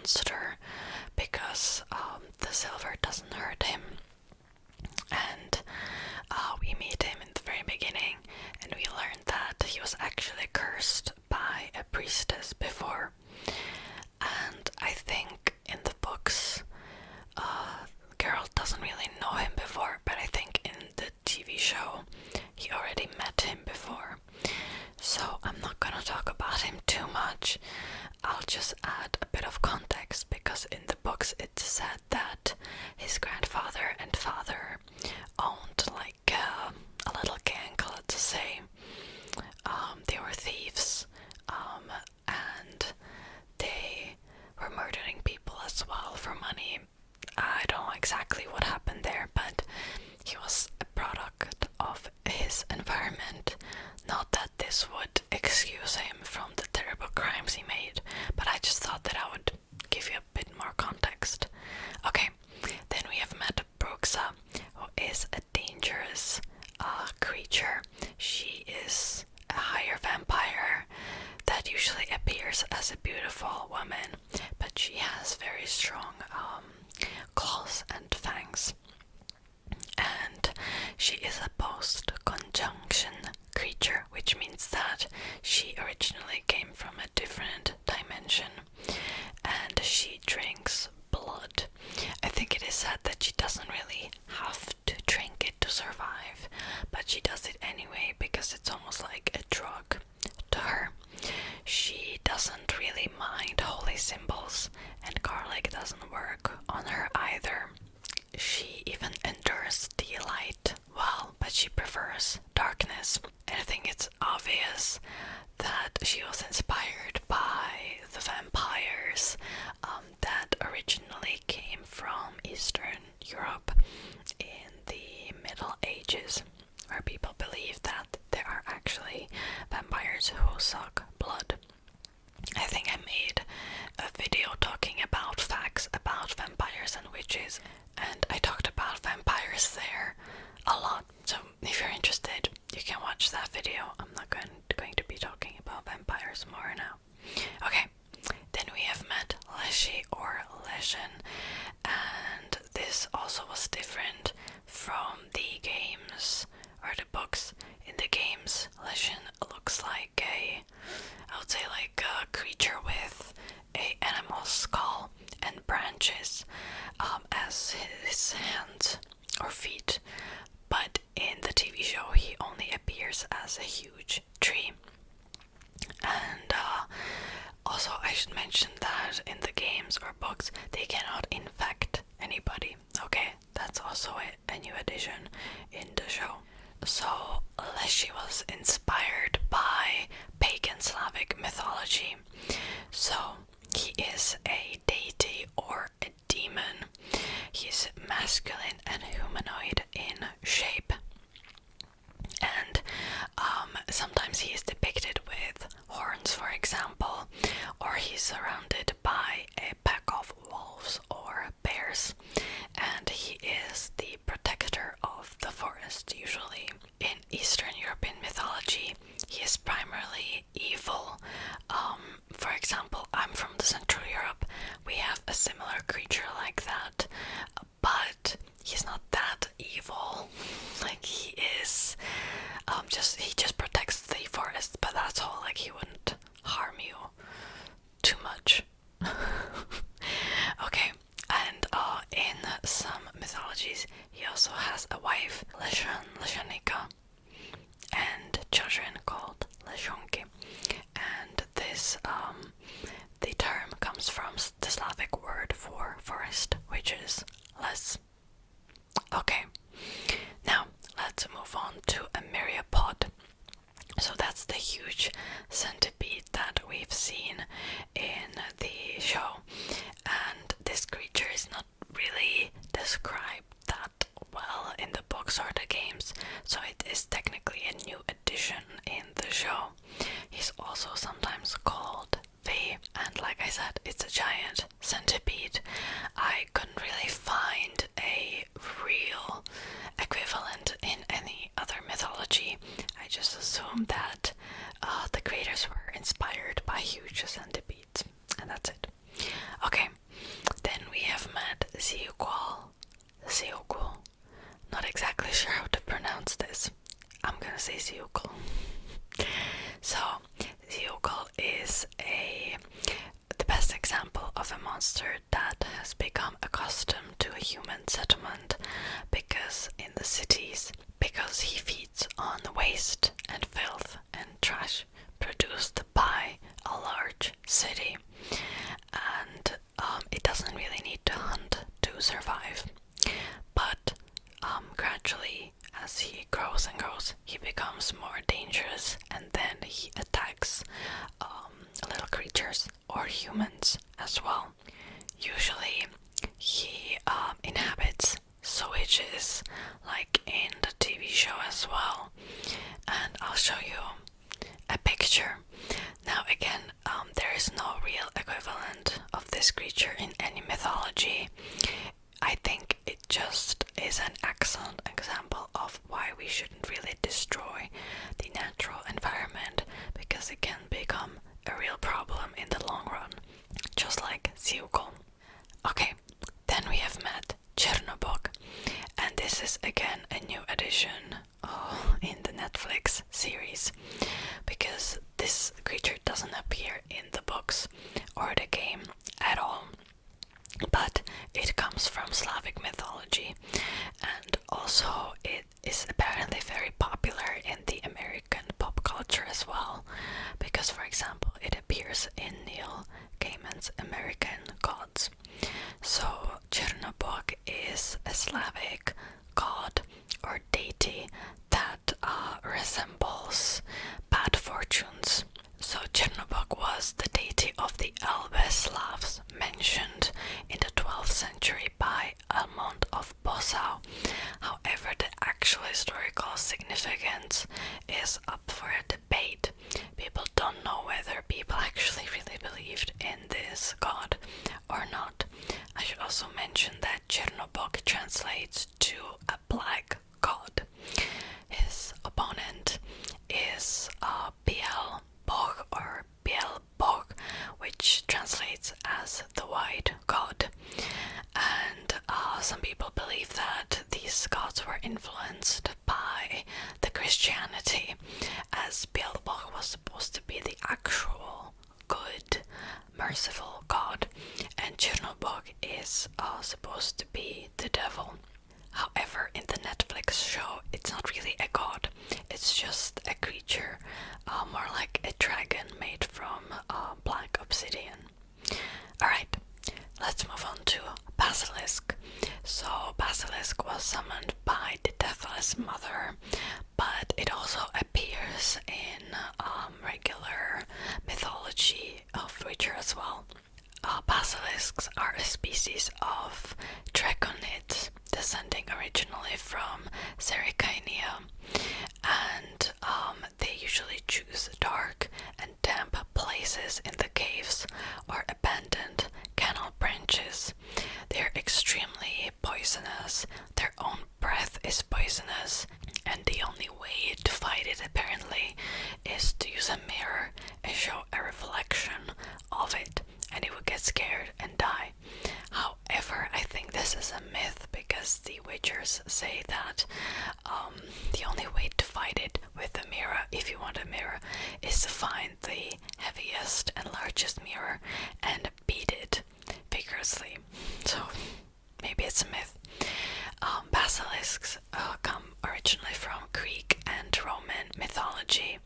monster because the silver doesn't hurt him. And we meet him in the very beginning, and we learn that he was actually cursed by a priestess before. And I think in the books, Geralt doesn't really know him before, but I think in the TV show he already met him before. So I'm not gonna talk about him too much. I'll just add a bit of context, because in the books it's said that his grandfather and father owned like a little gang, let's say. They were thieves, and they were murdering people as well for money. I don't know exactly what happened there, but he was a product of his environment. Not that this would excuse him from the terrible crimes he made, but I just thought that I would give you a bit more context. Okay, then we have Marta Broxah, who is a dangerous creature. She is a higher vampire that usually appears as a beautiful woman, but she has very strong claws and fangs. And she is a post-conjunction creature, which means that she originally came from a different dimension, and she drinks blood. I think it is said that she doesn't really have to drink it to survive, but she does it anyway because it's almost like a drug to her. She doesn't really mind holy symbols, and garlic doesn't work on her either. She even endures the light well, but she prefers darkness. And I think it's obvious that she was inspired by the vampires that originally came from Eastern Europe in the Middle Ages, where people believe that there are actually vampires who suck blood. I think I made a video talking about facts about vampires and witches, and I talked about vampires there a lot, so if you're interested, you can watch that video. I'm not going to be talking about vampires more now. Okay, then we have met Leshy or Leshen, and this also was different from the games or the books. In the games, Leshen looks like I would say like a creature with a animal skull and branches as his hands or feet, but in the TV show he only appears as a huge tree. And also I should mention that in the games or books they cannot infect anybody. Okay, that's also a new addition in the show. So Leshy was inspired by pagan Slavic mythology. So he is a deity or a demon. He's masculine and humanoid in shape. And sometimes he is depicted with horns, for example, or he's surrounded by a pack of wolves or bears. And he is the protector of the forest, usually. In Eastern European mythology, he is primarily evil. For example, I'm from the Central Europe. We have a similar creature like that, but he's not that evil. Like, he is he just protects the forest, but that's all. Like, he wouldn't harm you too much. Okay, and in some mythologies he also has a wife, Leshenika, and children called Leshonki. And this the term comes from the Slavic word for forest, which is les. Okay, now let's move on to a Myriapod. So that's the huge centipede that we've seen in the show, and this creature is not really described that well in the books or the games, so it is technically a new addition in the show. He's also sometimes called V, and like I said, it's a giant centipede. I couldn't really find a real equivalent in any other mythology. I just assumed that the creators were inspired by huge centipedes, and that's it. Okay, gonna say Siukul. So, Siukul is the best example of a monster that has become accustomed to a human settlement because in the cities, because he feeds on waste and filth and trash produced by a large city, and it doesn't really need to hunt to survive. But gradually, as he grows and grows, he becomes more dangerous, and then he attacks little creatures or humans as well. Usually, he inhabits sewages, like in the TV show as well. And I'll show you a picture. Now again, there is no real equivalent of this creature in any mythology. I think it just is an excellent example of why we shouldn't really destroy the natural environment, because it can become a real problem in the long run, just like Siukul. Okay, then we have met Chernobog, and this is again a new addition in the Netflix series, because this creature doesn't appear in the books or the game at all, but it comes from Slavic mythology, and also it is apparently very popular in the American pop culture as well, because for example it appears in Neil Gaiman's American Gods. So Chernobog is a Slavic god or deity that resembles bad fortunes. So Chernobog was the deity of the Elbe Slavs mentioned in the 12th century by Almond of Bossau. However, the actual historical significance is up for a debate. People don't know whether people actually really believed in this god or not. I should also mention that Chernobog translates to a black god. His opponent is Beelbog or Beelbog, which translates as the white god. And some people believe that these gods were influenced by the Christianity, as Beelbog was supposed to be the actual good, merciful god, and Chernobog is supposed to be the devil. However, in the Netflix show, it's not really a god, it's just a creature, more like a dragon made from black obsidian. Alright, let's move on to Basilisk. So Basilisk was summoned by the Deathless Mother, but it also appears in regular mythology of Witcher as well. Basilisks are a species of draconids descending originally from Sericania, and they usually choose dark and damp places in the caves or abandoned canal branches. They're extremely poisonous, their own breath is poisonous, and the only way to fight it apparently is to use a mirror and show a reflection of it, and it would get scared and die. However, I think this is a myth, because the Witchers say that the only way to fight it with a mirror, if you want a mirror, is to find the heaviest and largest mirror and beat it vigorously. So maybe it's a myth. Basilisks come originally from Greek and Roman mythology,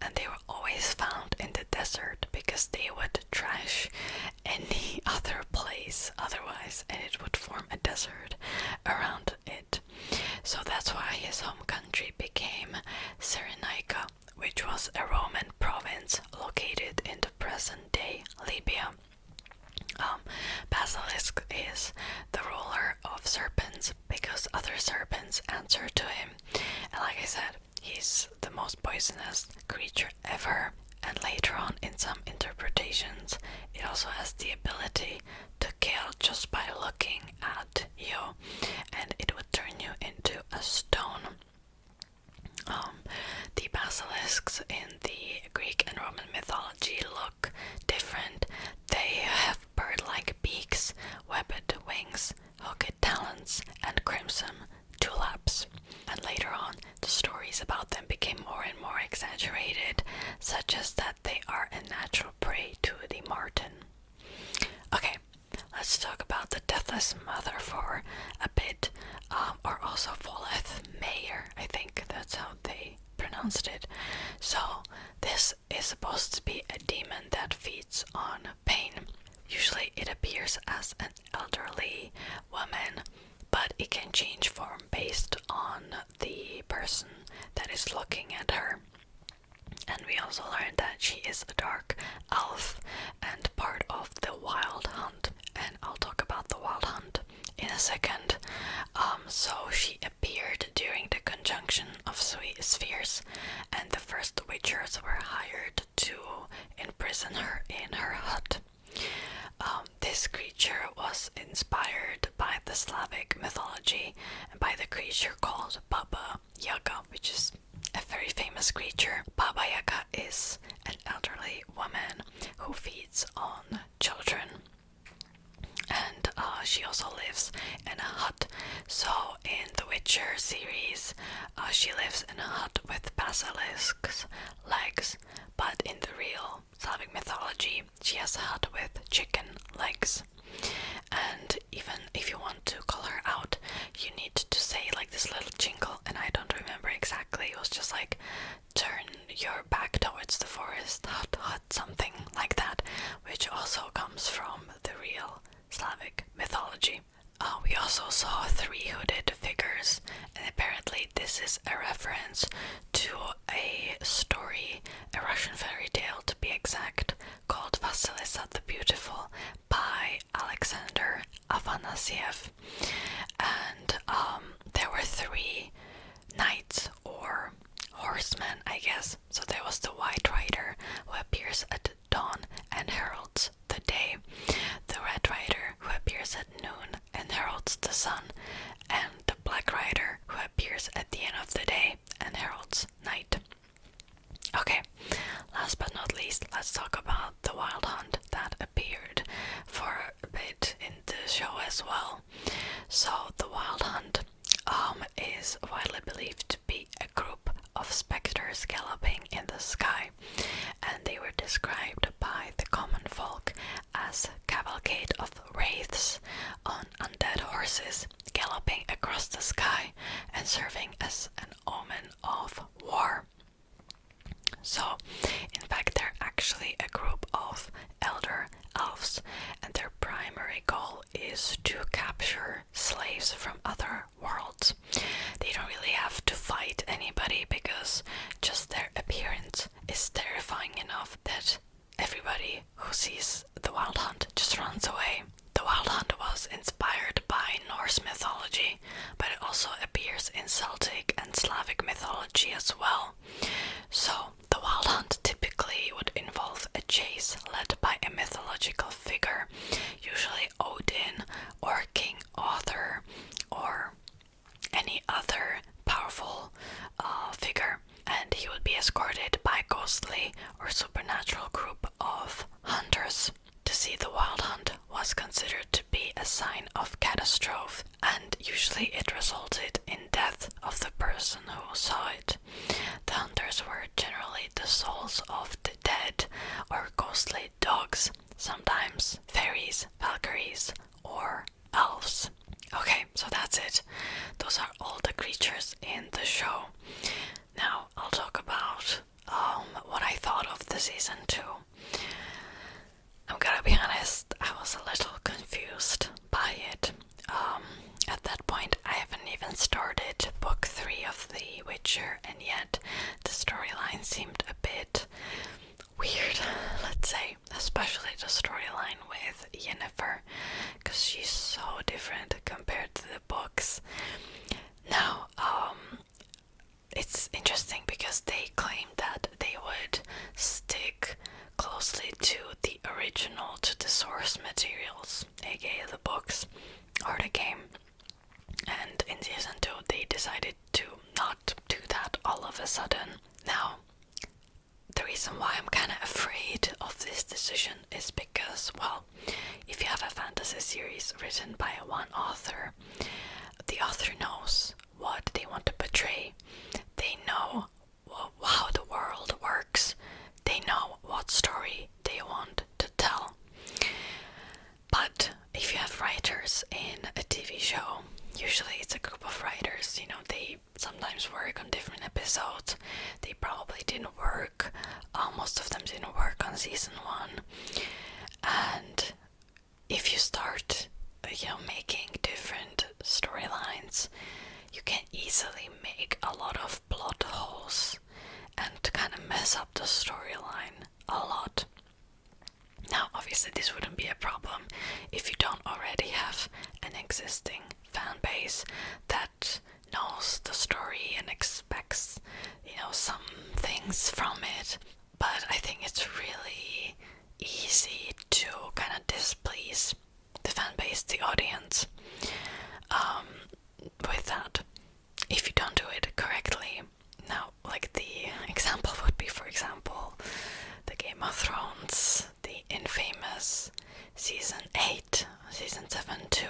and they were always found in the desert because they would trash any other place otherwise, and it would form a desert around it. So that's why his home country became Cyrenaica, which was a Roman province located in the present-day Libya. Basilisk is the ruler of serpents because other serpents answer to him, and like I said, he's the most poisonous creature ever. And later on, in some interpretations, it also has the ability to kill just by looking at you, and it would turn you into a stone. The basilisks in the Greek and Roman mythology look different. They have bird-like beaks, webbed wings, hooked talons, and crimson tulips. And later on, the stories about them became became more and more exaggerated, such as that they are a natural prey to the marten. Okay, let's talk about the Deathless Mother for a bit, or also Falleth Mayor, I think that's how they pronounced it. So this is supposed to be a demon that feeds on pain. Usually it appears as an elderly woman, but it can change form based on the person that is looking at her. And we also learned that she is a dark elf and part of the Wild Hunt. And I'll talk about the Wild Hunt in a second. So she appeared during the conjunction of spheres, and the first witchers were hired to imprison her in her hut. This creature was inspired by the Slavic mythology and by the creature called Baba Yaga, which is a very famous creature. Baba Yaga is an elderly woman who feeds on children, and she also lives in a hut. So in the Witcher series, she lives in a hut with basilisks' legs, but in the real Slavic mythology, she has a hut with chicken legs. And even if you want to call her out, you need to say like this little jingle, and I don't remember exactly. It was just like, turn your back towards the forest, hut, hut, something like that, which also comes from the real Slavic mythology. We also saw 3 hooded figures, and apparently this is a reference to a story, a Russian fairy tale to be exact, called Vasilisa the Beautiful by Alexander Afanasiev. And there were 3 knights or horsemen, I guess. So there was the White Rider, who appears at dawn and heralds the day, the Red Rider, who appears at noon and heralds the sun, and the Black Rider, who appears at the end of the day and heralds night. Okay, last but not least, let's talk about the Wild Hunt that appeared for a bit in the show as well. So the Wild Hunt is widely believed to be a group of specters galloping in the sky, and they were described by the common folk as cavalcade of wraiths on undead horses galloping across the sky and serving as an omen of war. So, in fact, they're actually a group of elder elves, and their primary goal is to capture slaves from other worlds. They don't really have to fight anybody because just their appearance is terrifying enough that everybody who sees the Wild Hunt just runs away. The Wild Hunt was inspired by Norse mythology, but it also appears in Celtic and Slavic mythology as well. So, the Wild Hunt typically would involve a chase led by a mythological figure, usually Odin or King Arthur or any other powerful figure, and he would be escorted by a ghostly or supernatural group of hunters. To see the Wild Hunt was considered to be a sign of catastrophe, and usually it resulted in death of the person who saw it. The hunters were generally the souls of the dead or ghostly dogs, sometimes fairies, valkyries, or elves. Okay, so that's it. Those are all the creatures in the show. Now I'll talk about what I thought of the season 2. I'm gonna be honest, I was a little confused by it. At that point, I haven't even started book 3 of The Witcher, and yet the storyline seemed a bit weird, let's say, especially the storyline with Yennefer, because she's so different compared to the books. Now, it's interesting because they claimed that they would stick closely to the original, to the source materials, aka the books or the game. And in season 2 they decided to not do that all of a sudden. Now, the reason why I'm kind of afraid of this decision is because, well, if you have a fantasy series written by one author, the author knows what they want to portray. They know different episodes. They probably didn't work. Most of them didn't work on season 1. And if you start, making different storylines, you can easily make a lot of plot holes and kind of mess up the storyline a lot. Now, obviously, this wouldn't be a problem if you don't already have an existing fan base that knows the story and expects, some things from it. But I think it's really easy to kind of displease the fan base, the audience, with that, if you don't do it correctly. Now, like the example would be, for example, the Game of Thrones, the infamous season 8, season 7 too,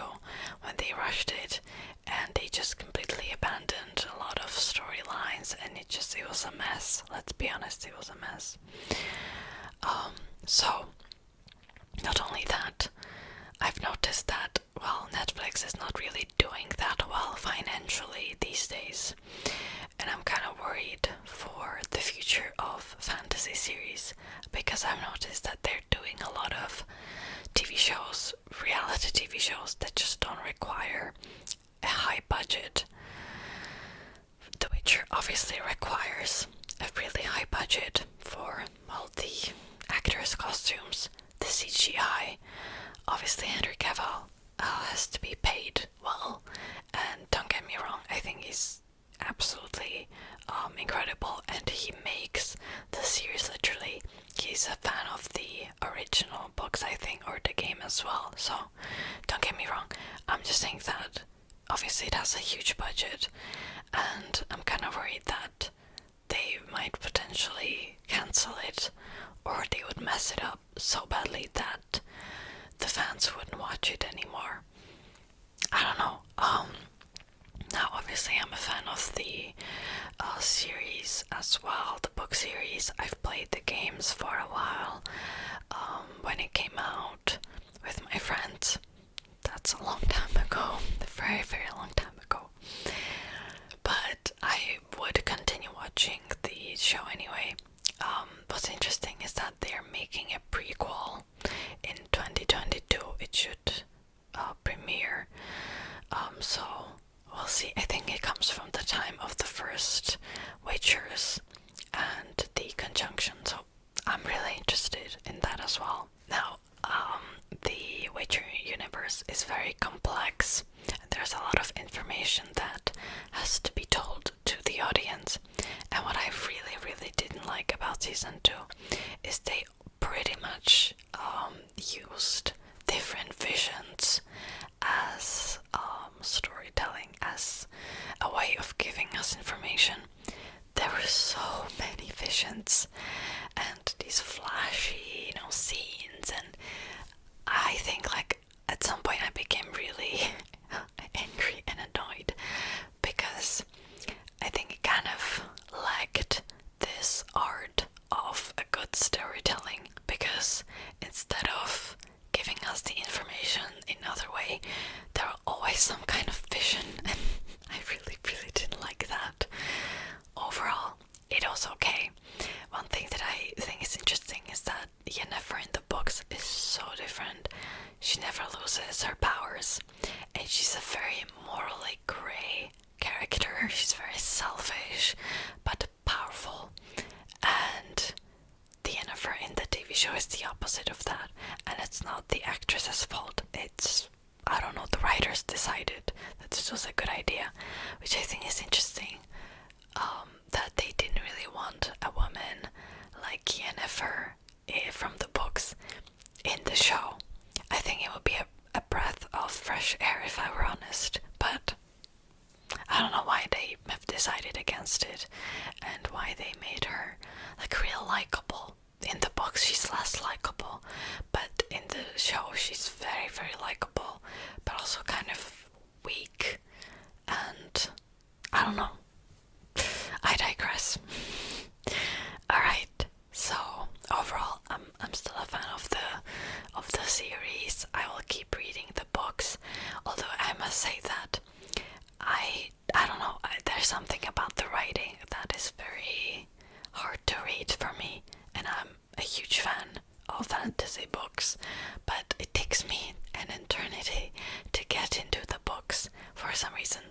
when they rushed it and they just completely abandoned a lot of storylines, and it was a mess. Let's be honest, it was a mess. So, not only that, I've noticed that, Netflix is not really doing that well financially these days, and I'm kind of worried for the future of fantasy series, because I've noticed that they're doing a lot of TV shows, reality TV shows, that just don't require a high budget. The Witcher obviously requires a really high budget for, the actors' costumes, the CGI. Obviously Henry Cavill has to be paid well, and don't get me wrong, I think he's absolutely incredible, and he makes the series literally. He's a fan of the original books, I think, or the game as well, so don't get me wrong. I'm just saying that obviously it has a huge budget, and I'm kind of worried that they might potentially cancel it, or they would mess it up so badly that the fans wouldn't watch it anymore. I don't know. Now obviously I'm a fan of the series as well, the book series. I've played the games for a while, when it came out with my friends. That's a long time ago, a very, very long time ago. But I would continue watching the show anyway. What's interesting is that they're making a prequel in 2022. It should premiere. So we'll see. I think it comes from the time of the first Witchers and the conjunction. So I'm really interested in that as well. Now, the Witcher universe is very complex. There's a lot of information that has to be told to the audience. And what I really, really didn't like about season 2 is they pretty much used different visions as storytelling, as a way of giving us information. There were so many visions and these flashy, scenes, and I think at some point I became really angry and annoyed, because I think it kind of lacked this art of a good storytelling, because instead of giving us the information in another way, there are always some kind of vision, and I really, really didn't like that. Overall, it was okay. One thing that I think is interesting is that Yennefer in the books is so different. She never loses her powers, and she's a very morally grey character. She's very selfish, but powerful. And the Yennefer in the TV show is the opposite of that, and it's not the actress's fault. It's, I don't know, the writers decided that this was a good idea, which I think is interesting, that they didn't really want a woman like Yennefer from the books in the show. I think it would be a breath of fresh air, if I were honest, but I don't know why they have decided against it, and why they made her real likable. In the books she's less likable, but in the show she's very, very likable, but also kind of weak, and I don't know. I digress. Alright, so overall I'm still a fan of the series. I will keep reading the books, although I must say that I don't know, there's something about the writing some reason